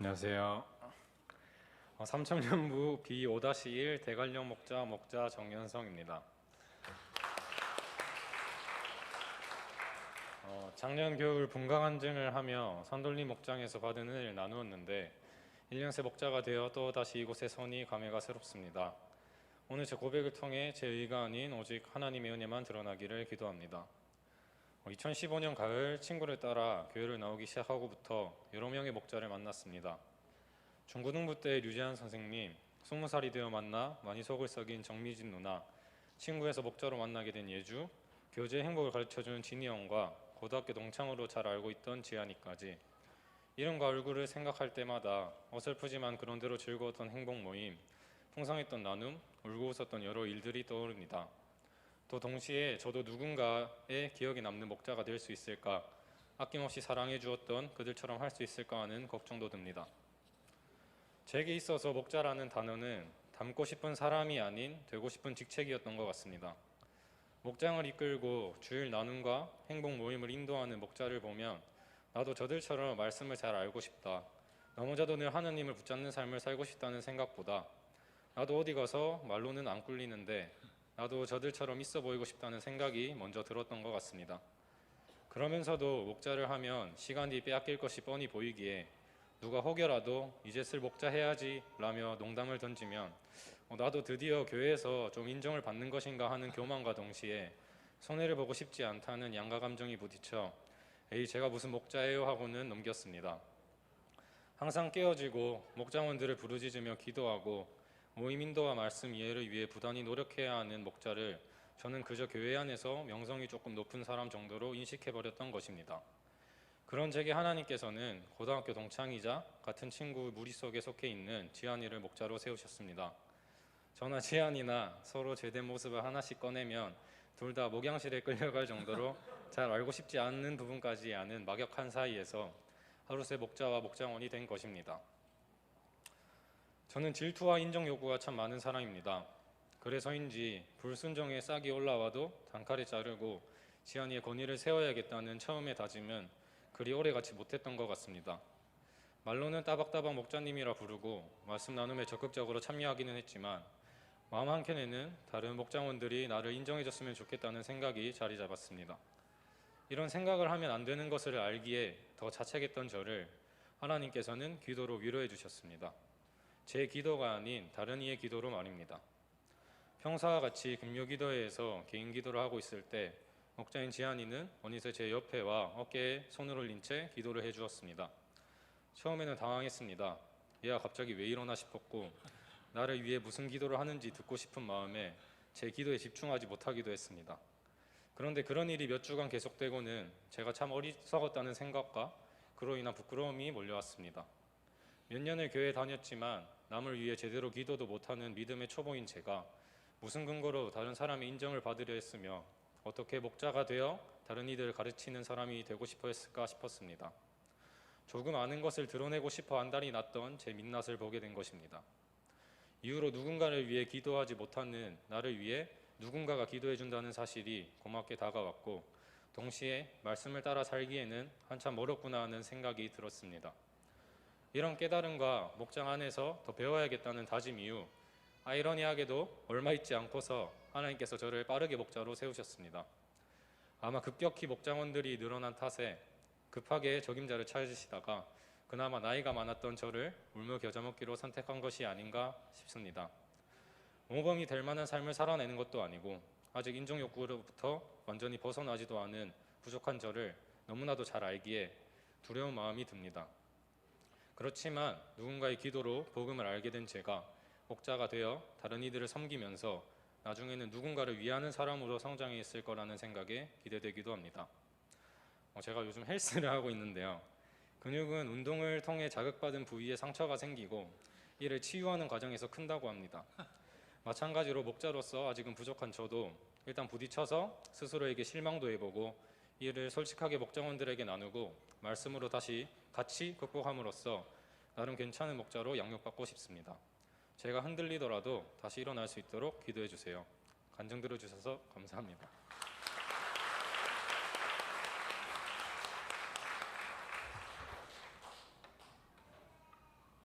안녕하세요. 삼청년부 B5-1 대관령 목자 정연성입니다. 작년 겨울 분강한증을 하며 산돌리 목장에서 받은 은혜를 나누었는데 1년 새 목자가 되어 또다시 이곳에 서니 감회가 새롭습니다. 오늘 제 고백을 통해 제 의가 아닌 오직 하나님의 은혜만 드러나기를 기도합니다. 2015년 가을 친구를 따라 교회를 나오기 시작하고부터 여러 명의 목자를 만났습니다. 중고등부 때 류재한 선생님, 20살이 되어 만나 많이 속을 썩인 정미진 누나, 친구에서 목자로 만나게 된 예주, 교제의 행복을 가르쳐준 진희 형과 고등학교 동창으로 잘 알고 있던 지한이까지 이름과 얼굴을 생각할 때마다 어설프지만 그런대로 즐거웠던 행복 모임, 풍성했던 나눔, 울고 웃었던 여러 일들이 떠오릅니다. 또 동시에 저도 누군가의 기억에 남는 목자가 될 수 있을까, 아낌없이 사랑해 주었던 그들처럼 할 수 있을까 하는 걱정도 듭니다. 제게 있어서 목자라는 단어는 닮고 싶은 사람이 아닌 되고 싶은 직책이었던 것 같습니다. 목장을 이끌고 주일 나눔과 행복 모임을 인도하는 목자를 보면 나도 저들처럼 말씀을 잘 알고 싶다, 너무자도 늘 하나님을 붙잡는 삶을 살고 싶다는 생각보다 나도 어디 가서 말로는 안 꿀리는데 나도 저들처럼 있어 보이고 싶다는 생각이 먼저 들었던 것 같습니다. 그러면서도 목자를 하면 시간이 빼앗길 것이 뻔히 보이기에 누가 혹여라도 이제 슬 목자 해야지 라며 농담을 던지면 나도 드디어 교회에서 좀 인정을 받는 것인가 하는 교만과 동시에 손해를 보고 싶지 않다는 양가 감정이 부딪혀 에이 제가 무슨 목자예요 하고는 넘겼습니다. 항상 깨어지고 목장원들을 부르짖으며 기도하고 모임 인도와 말씀 이해를 위해 부단히 노력해야 하는 목자를 저는 그저 교회 안에서 명성이 조금 높은 사람 정도로 인식해버렸던 것입니다. 그런 제게 하나님께서는 고등학교 동창이자 같은 친구 무리 속에 속해 있는 지한이를 목자로 세우셨습니다. 저나 지한이나 서로 제된 모습을 하나씩 꺼내면 둘 다 목양실에 끌려갈 정도로 잘 알고 싶지 않는 부분까지 아는 막역한 사이에서 하루새 목자와 목장원이 된 것입니다. 저는 질투와 인정 요구가 참 많은 사람입니다. 그래서인지 불순종의 싹이 올라와도 단칼에 자르고 지한이의 권위를 세워야겠다는 처음의 다짐은 그리 오래가지 못했던 것 같습니다. 말로는 따박따박 목자님이라 부르고 말씀 나눔에 적극적으로 참여하기는 했지만 마음 한켠에는 다른 목장원들이 나를 인정해줬으면 좋겠다는 생각이 자리 잡았습니다. 이런 생각을 하면 안 되는 것을 알기에 더 자책했던 저를 하나님께서는 기도로 위로해 주셨습니다. 제 기도가 아닌 다른 이의 기도로 말입니다. 평소와 같이 금요기도회에서 개인 기도를 하고 있을 때 목자인 지한이는 어느새 제 옆에 와 어깨에 손을 올린 채 기도를 해주었습니다. 처음에는 당황했습니다. 얘가 갑자기 왜 이러나 싶었고 나를 위해 무슨 기도를 하는지 듣고 싶은 마음에 제 기도에 집중하지 못하기도 했습니다. 그런데 그런 일이 몇 주간 계속되고는 제가 참 어리석었다는 생각과 그로 인한 부끄러움이 몰려왔습니다. 몇 년을 교회에 다녔지만 남을 위해 제대로 기도도 못하는 믿음의 초보인 제가 무슨 근거로 다른 사람의 인정을 받으려 했으며 어떻게 목자가 되어 다른 이들을 가르치는 사람이 되고 싶어 했을까 싶었습니다. 조금 아는 것을 드러내고 싶어 안달이 났던 제 민낯을 보게 된 것입니다. 이후로 누군가를 위해 기도하지 못하는 나를 위해 누군가가 기도해 준다는 사실이 고맙게 다가왔고 동시에 말씀을 따라 살기에는 한참 멀었구나 하는 생각이 들었습니다. 이런 깨달음과 목장 안에서 더 배워야겠다는 다짐 이후 아이러니하게도 얼마 있지 않고서 하나님께서 저를 빠르게 목자로 세우셨습니다. 아마 급격히 목장원들이 늘어난 탓에 급하게 적임자를 찾으시다가 그나마 나이가 많았던 저를 울며 겨자 먹기로 선택한 것이 아닌가 싶습니다. 모범이 될 만한 삶을 살아내는 것도 아니고 아직 인정 욕구로부터 완전히 벗어나지도 않은 부족한 저를 너무나도 잘 알기에 두려운 마음이 듭니다. 그렇지만 누군가의 기도로 복음을 알게 된 제가 목자가 되어 다른 이들을 섬기면서 나중에는 누군가를 위하는 사람으로 성장해 있을 거라는 생각에 기대되기도 합니다. 제가 요즘 헬스를 하고 있는데요. 근육은 운동을 통해 자극받은 부위에 상처가 생기고 이를 치유하는 과정에서 큰다고 합니다. 마찬가지로 목자로서 아직은 부족한 저도 일단 부딪혀서 스스로에게 실망도 해보고 이를 솔직하게 목장원들에게 나누고 말씀으로 다시 같이 극복함으로써 나름 괜찮은 목자로 양육받고 싶습니다. 제가 흔들리더라도 다시 일어날 수 있도록 기도해 주세요. 간증 들어주셔서 감사합니다.